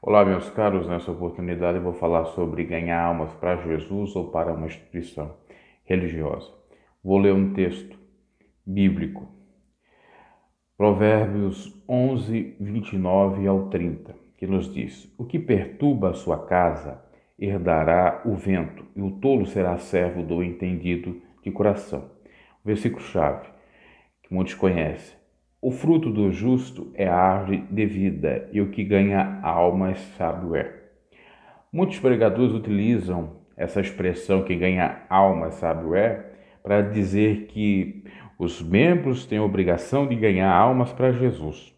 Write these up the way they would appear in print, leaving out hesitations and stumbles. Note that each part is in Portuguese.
Olá, meus caros. Nessa oportunidade eu vou falar sobre ganhar almas para Jesus ou para uma instituição religiosa. Vou ler um texto bíblico, Provérbios 11, 29 ao 30, que nos diz: O que perturba a sua casa herdará o vento, e o tolo será servo do entendido de coração. Versículo-chave, que muitos conhecem. O fruto do justo é a árvore de vida, e o que ganha almas sábio é. Muitos pregadores utilizam essa expressão que ganha alma sábio é para dizer que os membros têm a obrigação de ganhar almas para Jesus.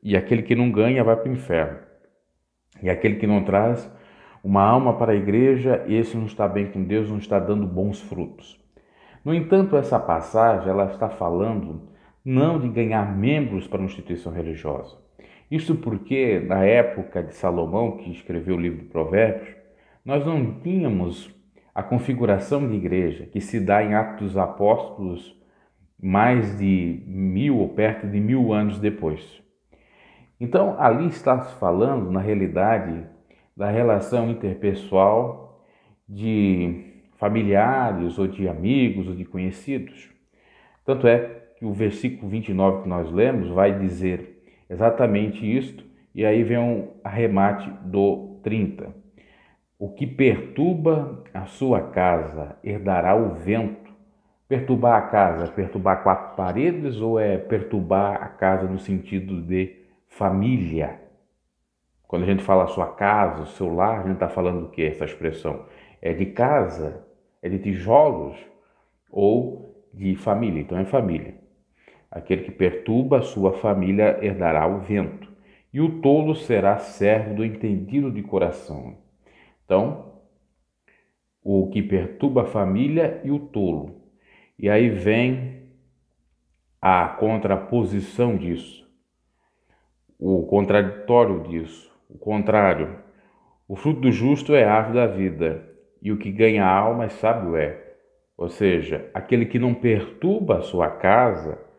E aquele que não ganha vai para o inferno. E aquele que não traz uma alma para a igreja, esse não está bem com Deus, não está dando bons frutos. No entanto, essa passagem ela está falando não de ganhar membros para uma instituição religiosa. Isso porque, na época de Salomão, que escreveu o livro de Provérbios, nós não tínhamos a configuração de igreja que se dá em Atos dos Apóstolos mais de 1000 ou perto de 1000 anos depois. Então, ali está se falando, na realidade, da relação interpessoal de familiares ou de amigos ou de conhecidos. Tanto é que o versículo 29 que nós lemos vai dizer exatamente isto, e aí vem um arremate do 30. O que perturba a sua casa herdará o vento. Perturbar a casa, perturbar quatro paredes ou é perturbar a casa no sentido de família? Quando a gente fala sua casa, o seu lar, a gente está falando do que essa expressão? É de casa? É de tijolos? Ou de família? Então é família. Aquele que perturba a sua família herdará o vento, e o tolo será servo do entendido de coração. Então, o que perturba a família e o tolo. E aí vem a contraposição disso, o contraditório disso, o contrário. O fruto do justo é a árvore da vida, e o que ganha alma sábio é. Ou seja, aquele que não perturba a sua casa,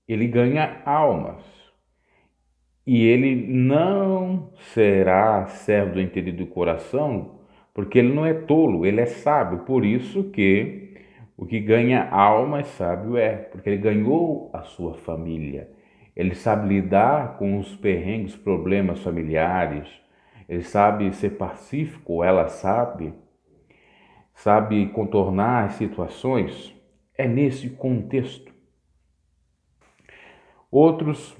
ele ganha almas. E ele não será servo do entendido do coração, porque ele não é tolo, ele é sábio. Por isso que o que ganha alma sábio é, porque ele ganhou a sua família. Ele sabe lidar com os perrengues, problemas familiares. Ele sabe ser pacífico, ela sabe contornar as situações. É nesse contexto. Outros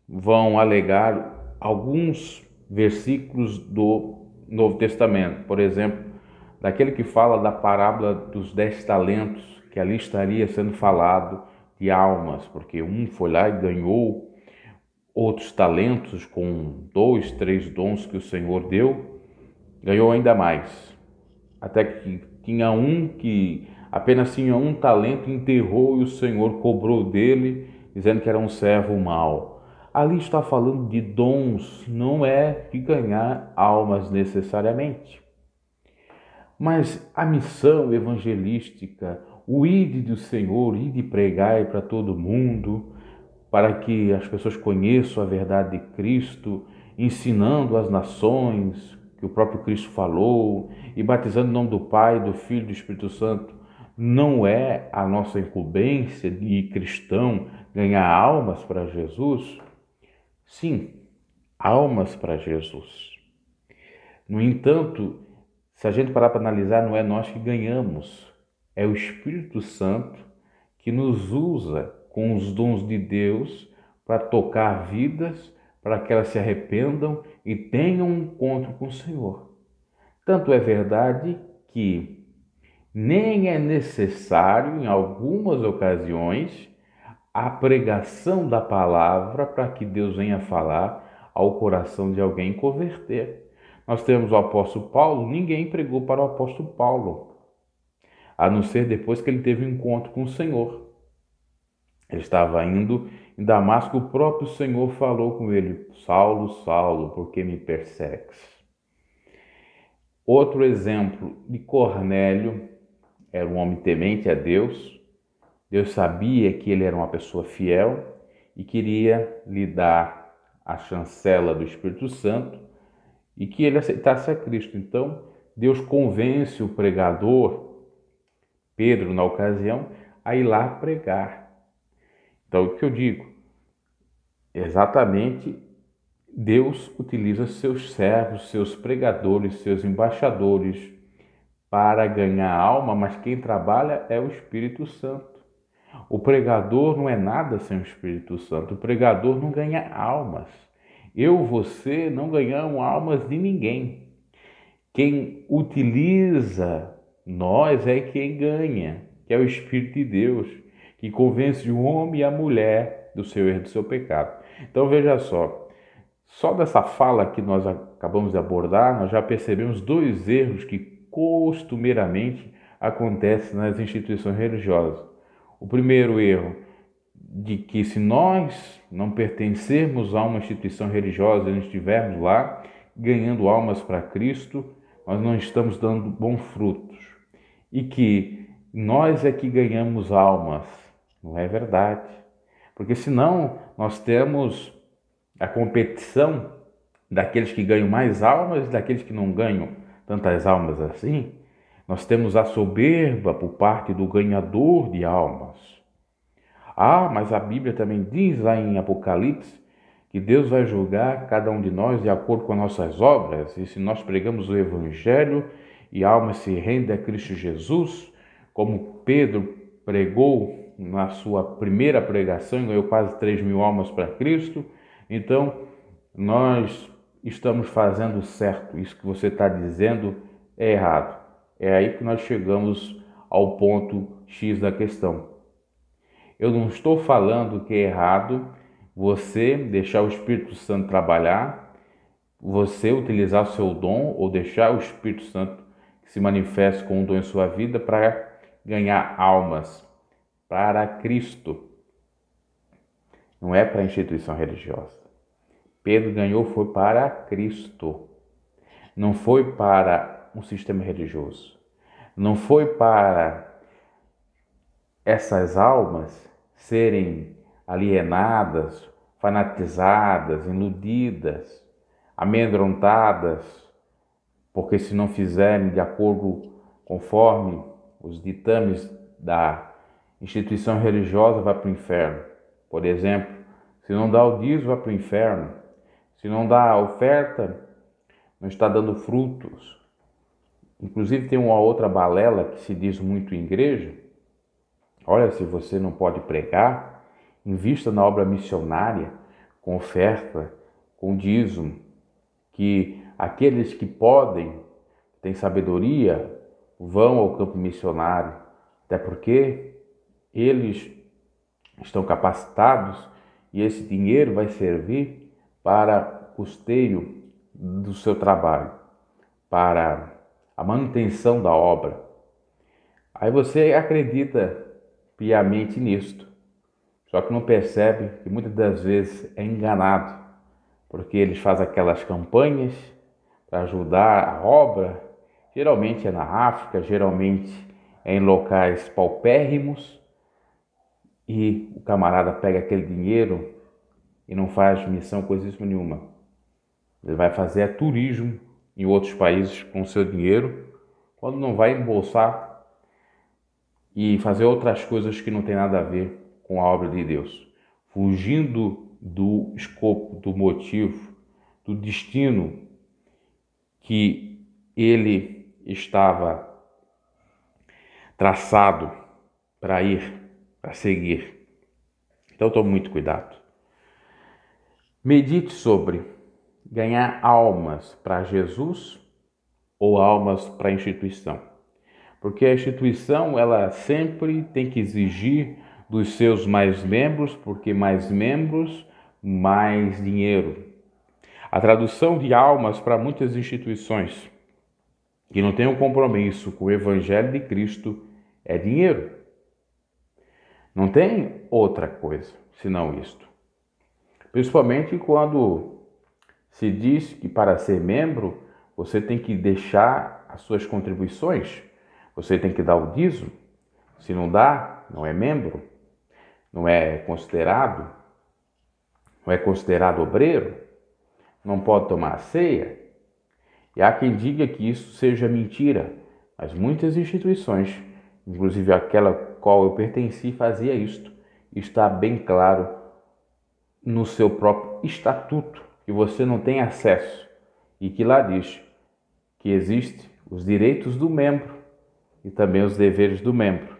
vão alegar alguns versículos do Novo Testamento, por exemplo, daquele que fala da parábola dos 10 talentos, que ali estaria sendo falado de almas, porque um foi lá e ganhou outros talentos com 2, 3 dons que o Senhor deu, ganhou ainda mais. Até que tinha um que apenas tinha um talento, enterrou e o Senhor cobrou dele, dizendo que era um servo mau. Ali está falando de dons, não é de ganhar almas necessariamente. Mas a missão evangelística, o ide do Senhor, ide pregai para todo mundo, para que as pessoas conheçam a verdade de Cristo, ensinando as nações que o próprio Cristo falou e batizando em nome do Pai, do Filho e do Espírito Santo, não é a nossa incumbência de cristão ganhar almas para Jesus? Sim, almas para Jesus. No entanto, se a gente parar para analisar, não é nós que ganhamos, é o Espírito Santo que nos usa com os dons de Deus para tocar vidas, para que elas se arrependam e tenham um encontro com o Senhor. Tanto é verdade que nem é necessário, em algumas ocasiões, a pregação da palavra para que Deus venha falar ao coração de alguém converter. Nós temos o apóstolo Paulo, ninguém pregou para o apóstolo Paulo, a não ser depois que ele teve um encontro com o Senhor. Ele estava indo em Damasco, o próprio Senhor falou com ele: Saulo, Saulo, por que me persegues? Outro exemplo de Cornélio, era um homem temente a Deus. Deus sabia que ele era uma pessoa fiel e queria lhe dar a chancela do Espírito Santo, e que ele aceitasse a Cristo. Então, Deus convence o pregador, Pedro, na ocasião, a ir lá pregar. Então, o que eu digo? Exatamente, Deus utiliza seus servos, seus pregadores, seus embaixadores para ganhar alma, mas quem trabalha é o Espírito Santo. O pregador não é nada sem o Espírito Santo. O pregador não ganha almas. Eu, você, não ganhamos almas de ninguém. Quem utiliza nós é quem ganha, que é o Espírito de Deus, que convence o homem e a mulher do seu erro, do seu pecado. Então veja só dessa fala que nós acabamos de abordar, nós já percebemos dois erros que costumeiramente acontecem nas instituições religiosas. O primeiro erro, de que se nós não pertencermos a uma instituição religiosa, não estivermos lá ganhando almas para Cristo, nós não estamos dando bons frutos. E que nós é que ganhamos almas. Não é verdade. Porque senão nós temos a competição daqueles que ganham mais almas e daqueles que não ganham tantas almas assim. Nós temos a soberba por parte do ganhador de almas. Mas a Bíblia também diz lá em Apocalipse que Deus vai julgar cada um de nós de acordo com as nossas obras. E se nós pregamos o Evangelho e almas se rendem a Cristo Jesus, como Pedro pregou na sua primeira pregação, ganhou quase 3.000 almas para Cristo, então nós estamos fazendo certo. Isso que você está dizendo é errado. É aí que nós chegamos ao ponto X da questão. Eu não estou falando que é errado você deixar o Espírito Santo trabalhar, você utilizar o seu dom ou deixar o Espírito Santo que se manifeste com um dom em sua vida para ganhar almas para Cristo. Não é para a instituição religiosa. Pedro ganhou foi para Cristo. Não foi para um sistema religioso. Não foi para essas almas serem alienadas, fanatizadas, iludidas, amedrontadas, porque se não fizerem de acordo conforme os ditames da instituição religiosa, vai para o inferno. Por exemplo, se não dá o dízimo, vai para o inferno. Se não dá a oferta, não está dando frutos. Inclusive tem uma outra balela que se diz muito em igreja. Olha, se você não pode pregar, invista na obra missionária, com oferta, com dízimo, que aqueles que podem, têm sabedoria, vão ao campo missionário, até porque eles estão capacitados e esse dinheiro vai servir para custeio do seu trabalho, para a manutenção da obra. Aí você acredita piamente nisto, só que não percebe que muitas das vezes é enganado, porque eles fazem aquelas campanhas para ajudar a obra, geralmente é na África, geralmente é em locais paupérrimos, e o camarada pega aquele dinheiro e não faz missão coisíssima nenhuma. Ele vai fazer turismo em outros países com o seu dinheiro, quando não vai embolsar e fazer outras coisas que não tem nada a ver com a obra de Deus, fugindo do escopo, do motivo, do destino que ele estava traçado para ir, para seguir. Então tome muito cuidado. Medite sobre ganhar almas para Jesus ou almas para a instituição. Porque a instituição, ela sempre tem que exigir dos seus mais membros, porque mais membros, mais dinheiro. A tradução de almas para muitas instituições que não têm um compromisso com o Evangelho de Cristo é dinheiro. Não tem outra coisa senão isto. Principalmente quando se diz que para ser membro você tem que deixar as suas contribuições, você tem que dar o dízimo. Se não dá, não é membro, não é considerado obreiro, não pode tomar a ceia. E há quem diga que isso seja mentira, mas muitas instituições, inclusive aquela qual eu pertenci, fazia isto. Está bem claro no seu próprio estatuto que você não tem acesso e que lá diz que existem os direitos do membro e também os deveres do membro.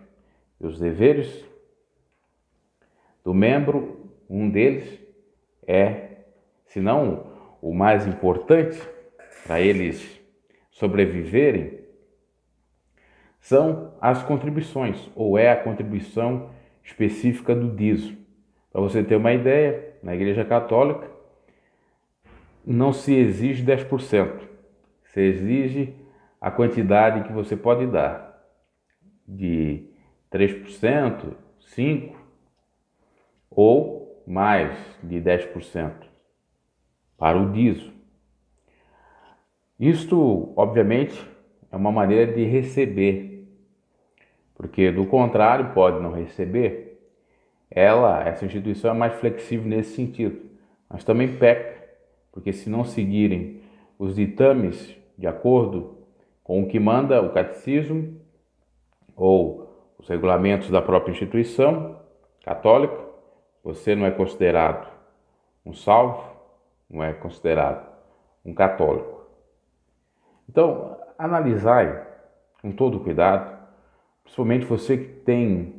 E os deveres do membro, um deles é, se não o mais importante para eles sobreviverem, são as contribuições, ou é a contribuição específica do dízimo. Para você ter uma ideia, na Igreja Católica não se exige 10%, se exige a quantidade que você pode dar, de 3%, 5% ou mais de 10% para o dízimo. Isto, obviamente, é uma maneira de receber, porque do contrário pode não receber. Essa instituição é mais flexível nesse sentido, mas também peca, porque se não seguirem os ditames de acordo com o que manda o catecismo ou os regulamentos da própria instituição católica, você não é considerado um salvo, não é considerado um católico. Então, analisai com todo cuidado, principalmente você que tem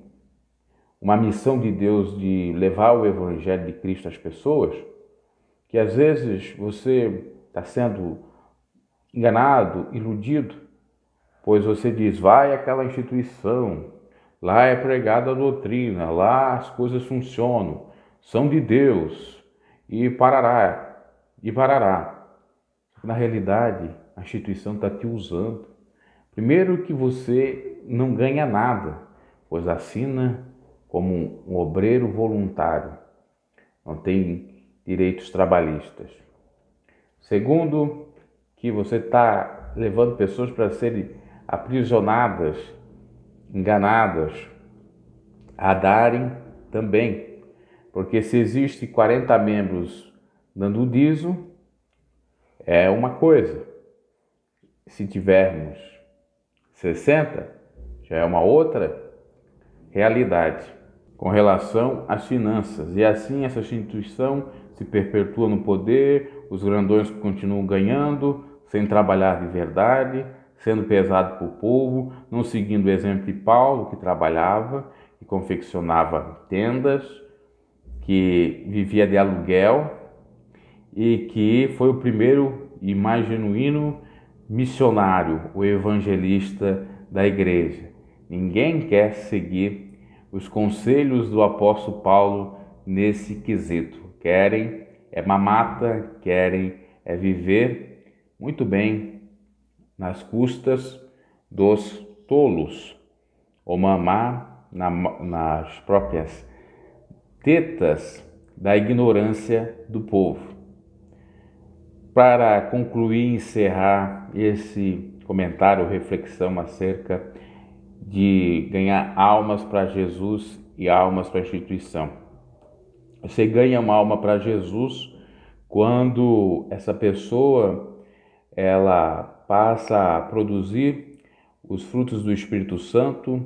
uma missão de Deus de levar o Evangelho de Cristo às pessoas, que às vezes você está sendo enganado, iludido, pois você diz, vai àquela instituição, lá é pregada a doutrina, lá as coisas funcionam, são de Deus, e parará, e parará. Na realidade, a instituição está te usando. Primeiro que você não ganha nada, pois assina como um obreiro voluntário, não tem direitos trabalhistas. Segundo, que você está levando pessoas para serem aprisionadas, enganadas, a darem também. Porque se existe 40 membros dando o dízimo, é uma coisa. Se tivermos 60, já é uma outra realidade com relação às finanças. E assim essa instituição se perpetua no poder, os grandões continuam ganhando, sem trabalhar de verdade, sendo pesado para o povo, não seguindo o exemplo de Paulo, que trabalhava, que confeccionava tendas, que vivia de aluguel e que foi o primeiro e mais genuíno missionário, o evangelista da igreja. Ninguém quer seguir os conselhos do apóstolo Paulo nesse quesito. Querem é mamata, querem é viver muito bem nas custas dos tolos, ou mamar nas próprias tetas da ignorância do povo. Para concluir e encerrar esse comentário, reflexão acerca de ganhar almas para Jesus e almas para a instituição. Você ganha uma alma para Jesus quando essa pessoa ela passa a produzir os frutos do Espírito Santo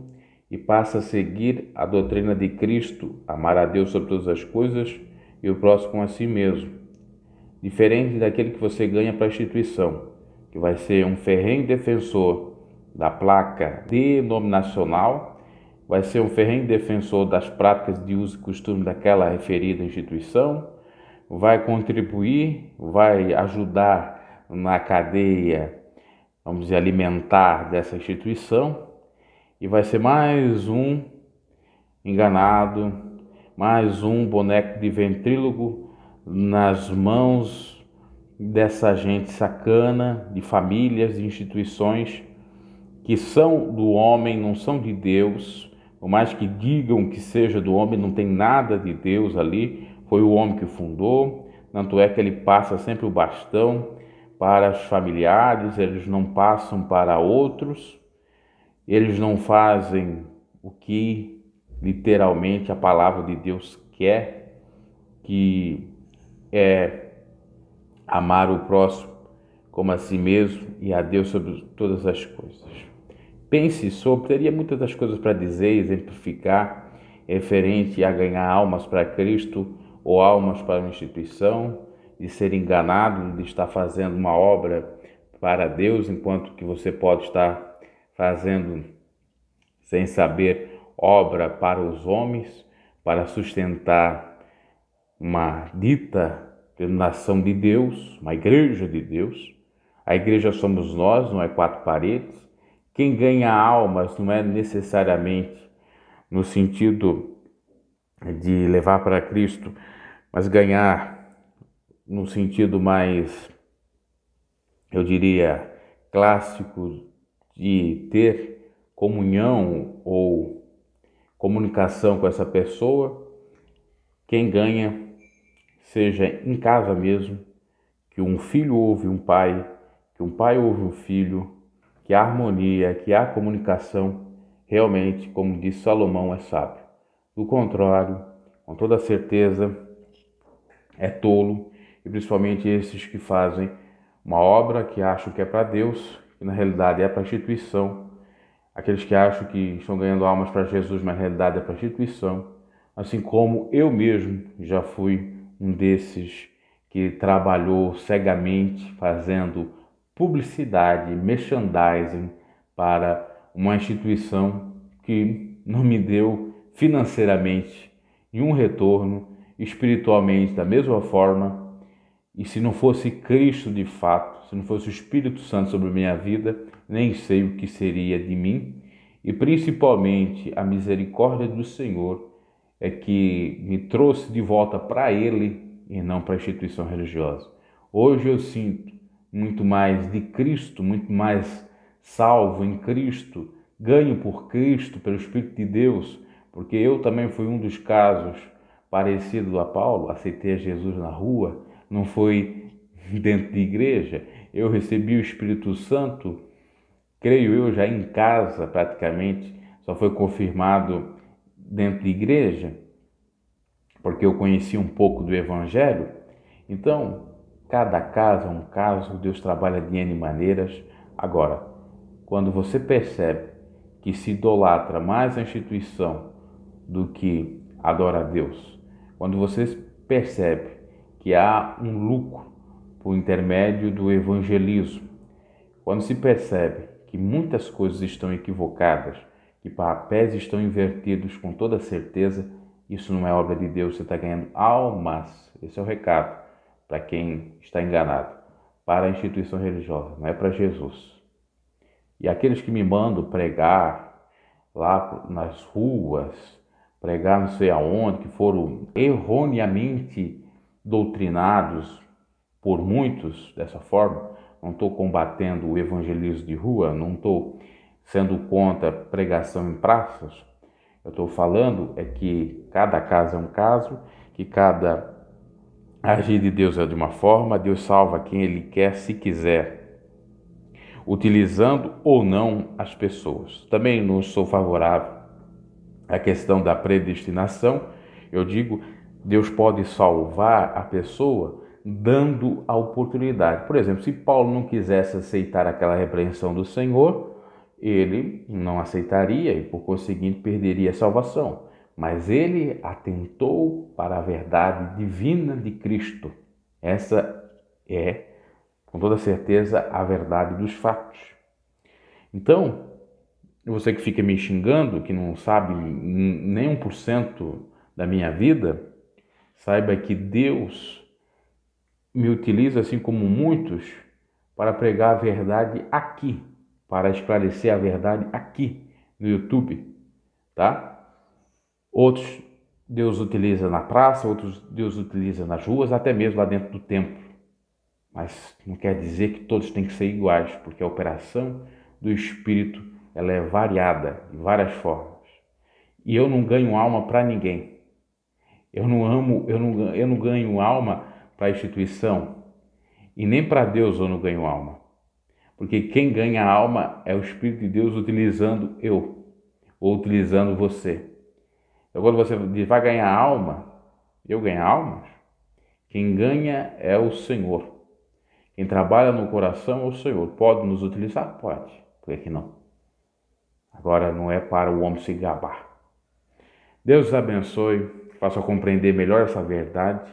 e passa a seguir a doutrina de Cristo, amar a Deus sobre todas as coisas e o próximo a si mesmo. Diferente daquele que você ganha para a instituição, que vai ser um ferrenho defensor da placa denominacional, vai ser um ferrenho defensor das práticas de uso e costume daquela referida instituição, vai contribuir, vai ajudar na cadeia, vamos dizer, alimentar dessa instituição, e vai ser mais um enganado, mais um boneco de ventrílogo nas mãos dessa gente sacana, de famílias, de instituições que são do homem, não são de Deus. Por mais que digam que seja do homem, não tem nada de Deus ali. Foi o homem que fundou, tanto é que ele passa sempre o bastão para os familiares, eles não passam para outros, eles não fazem o que literalmente a palavra de Deus quer, que é amar o próximo como a si mesmo e a Deus sobre todas as coisas. Pense sobre, teria muitas das coisas para dizer, exemplificar, referente a ganhar almas para Cristo ou almas para uma instituição, de ser enganado, de estar fazendo uma obra para Deus, enquanto que você pode estar fazendo, sem saber, obra para os homens, para sustentar uma dita nação de Deus, uma igreja de Deus. A igreja somos nós, não é quatro paredes. Quem ganha almas não é necessariamente no sentido de levar para Cristo, mas ganhar no sentido mais, eu diria, clássico, de ter comunhão ou comunicação com essa pessoa. Quem ganha, seja em casa mesmo, que um filho ouve um pai, que um pai ouve um filho, que há harmonia, que há comunicação, realmente, como diz Salomão, é sábio. Do contrário, com toda certeza, é tolo, e principalmente esses que fazem uma obra que acham que é para Deus, que na realidade é para a instituição, aqueles que acham que estão ganhando almas para Jesus, mas na realidade é para a instituição, assim como eu mesmo já fui um desses que trabalhou cegamente fazendo publicidade, merchandising para uma instituição que não me deu financeiramente nenhum retorno, espiritualmente da mesma forma. E se não fosse Cristo de fato, se não fosse o Espírito Santo sobre a minha vida, nem sei o que seria de mim. E principalmente a misericórdia do Senhor é que me trouxe de volta para Ele e não para a instituição religiosa. Hoje eu sinto muito mais de Cristo, muito mais salvo em Cristo, ganho por Cristo, pelo Espírito de Deus, porque eu também fui um dos casos parecido a Paulo, aceitei a Jesus na rua, não foi dentro de igreja, eu recebi o Espírito Santo, creio eu, já em casa praticamente, só foi confirmado dentro de igreja, porque eu conheci um pouco do Evangelho. Então, cada caso é um caso, Deus trabalha de N maneiras. Agora, quando você percebe que se idolatra mais a instituição do que adora a Deus, quando você percebe que há um lucro por intermédio do evangelismo, quando se percebe que muitas coisas estão equivocadas, que papéis estão invertidos com toda certeza, isso não é obra de Deus, você está ganhando almas. Esse é o recado para quem está enganado, para a instituição religiosa, não é para Jesus. E aqueles que me mandam pregar lá nas ruas, pregar não sei aonde, que foram erroneamente doutrinados por muitos dessa forma, não estou combatendo o evangelismo de rua, não estou sendo contra pregação em praças, eu estou falando é que cada caso é um caso, que cada agir de Deus é de uma forma, Deus salva quem Ele quer, se quiser, utilizando ou não as pessoas. Também não sou favorável à questão da predestinação. Eu digo, Deus pode salvar a pessoa dando a oportunidade. Por exemplo, se Paulo não quisesse aceitar aquela repreensão do Senhor, ele não aceitaria e, por conseguinte, perderia a salvação. Mas ele atentou para a verdade divina de Cristo. Essa é, com toda certeza, a verdade dos fatos. Então, você que fica me xingando, que não sabe nem 1% da minha vida, saiba que Deus me utiliza, assim como muitos, para pregar a verdade aqui, para esclarecer a verdade aqui no YouTube, tá? Outros Deus utiliza na praça, outros Deus utiliza nas ruas, até mesmo lá dentro do templo. Mas não quer dizer que todos têm que ser iguais, porque a operação do Espírito ela é variada, de várias formas. E eu não ganho alma para ninguém. Eu não ganho alma para a instituição. E nem para Deus eu não ganho alma. Porque quem ganha alma é o Espírito de Deus utilizando eu, ou utilizando você. Então, quando você diz, vai ganhar alma, eu ganho almas, quem ganha é o Senhor. Quem trabalha no coração é o Senhor. Pode nos utilizar? Pode. Por que não? Agora não é para o homem se gabar. Deus os abençoe, faça compreender melhor essa verdade.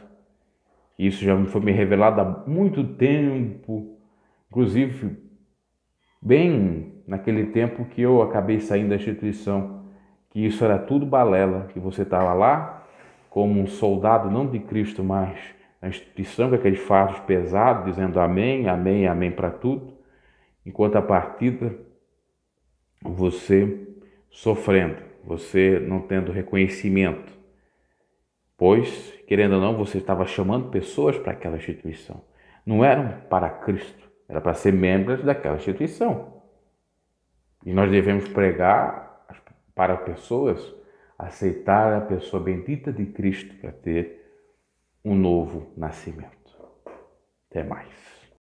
Isso já foi me revelado há muito tempo, inclusive bem naquele tempo que eu acabei saindo da instituição, que isso era tudo balela, que você estava lá como um soldado não de Cristo, mas na instituição, com aqueles fardos pesados, dizendo amém, amém, amém para tudo, enquanto a partida você sofrendo, você não tendo reconhecimento, pois, querendo ou não, você estava chamando pessoas para aquela instituição. Não eram para Cristo, era para ser membros daquela instituição. E nós devemos pregar para pessoas aceitar a pessoa bendita de Cristo para ter um novo nascimento. Até mais.